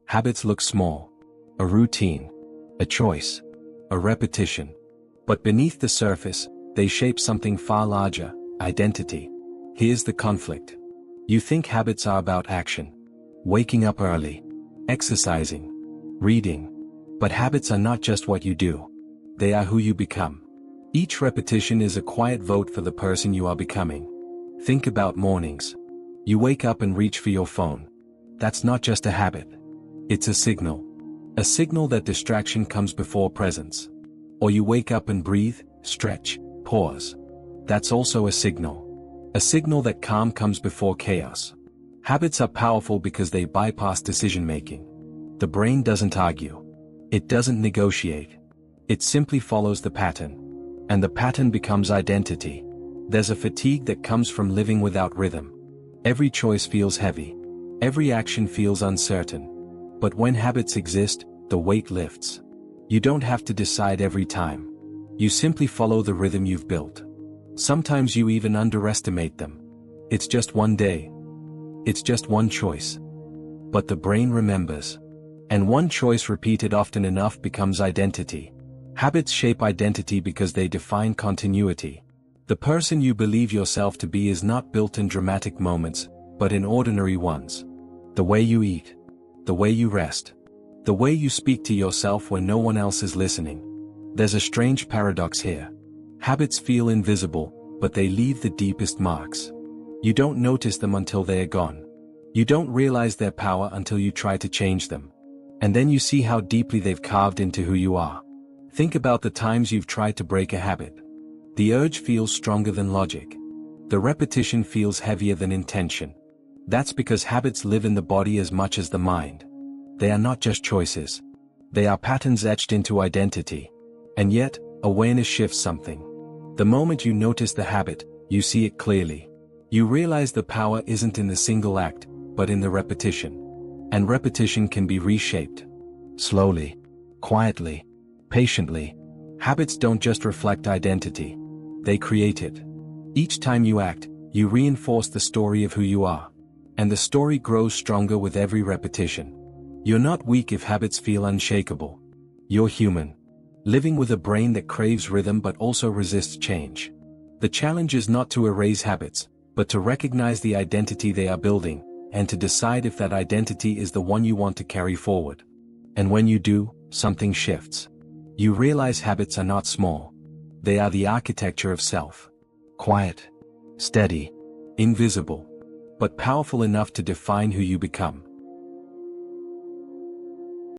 Habits look small. A routine. A choice. A repetition. But beneath the surface, they shape something far larger: identity. Here's the conflict. You think habits are about action. Waking up early. Exercising. Reading. But habits are not just what you do. They are who you become. Each repetition is a quiet vote for the person you are becoming. Think about mornings. You wake up and reach for your phone. That's not just a habit. It's a signal. A signal that distraction comes before presence. Or you wake up and breathe, stretch, pause. That's also a signal. A signal that calm comes before chaos. Habits are powerful because they bypass decision-making. The brain doesn't argue. It doesn't negotiate. It simply follows the pattern. And the pattern becomes identity. There's a fatigue that comes from living without rhythm. Every choice feels heavy. Every action feels uncertain. But when habits exist, the weight lifts. You don't have to decide every time. You simply follow the rhythm you've built. Sometimes you even underestimate them. It's just one day. It's just one choice. But the brain remembers. And one choice repeated often enough becomes identity. Habits shape identity because they define continuity. The person you believe yourself to be is not built in dramatic moments, but in ordinary ones. The way you eat. The way you rest. The way you speak to yourself when no one else is listening. There's a strange paradox here. Habits feel invisible, but they leave the deepest marks. You don't notice them until they are gone. You don't realize their power until you try to change them. And then you see how deeply they've carved into who you are. Think about the times you've tried to break a habit. The urge feels stronger than logic. The repetition feels heavier than intention. That's because habits live in the body as much as the mind. They are not just choices. They are patterns etched into identity. And yet, awareness shifts something. The moment you notice the habit, you see it clearly. You realize the power isn't in the single act, but in the repetition. And repetition can be reshaped. Slowly. Quietly. Patiently. Habits don't just reflect identity. They create it. Each time you act, you reinforce the story of who you are. And the story grows stronger with every repetition. You're not weak if habits feel unshakable. You're human. Living with a brain that craves rhythm but also resists change. The challenge is not to erase habits, but to recognize the identity they are building, and to decide if that identity is the one you want to carry forward. And when you do, something shifts. You realize habits are not small. They are the architecture of self. Quiet. Steady. Invisible. But powerful enough to define who you become.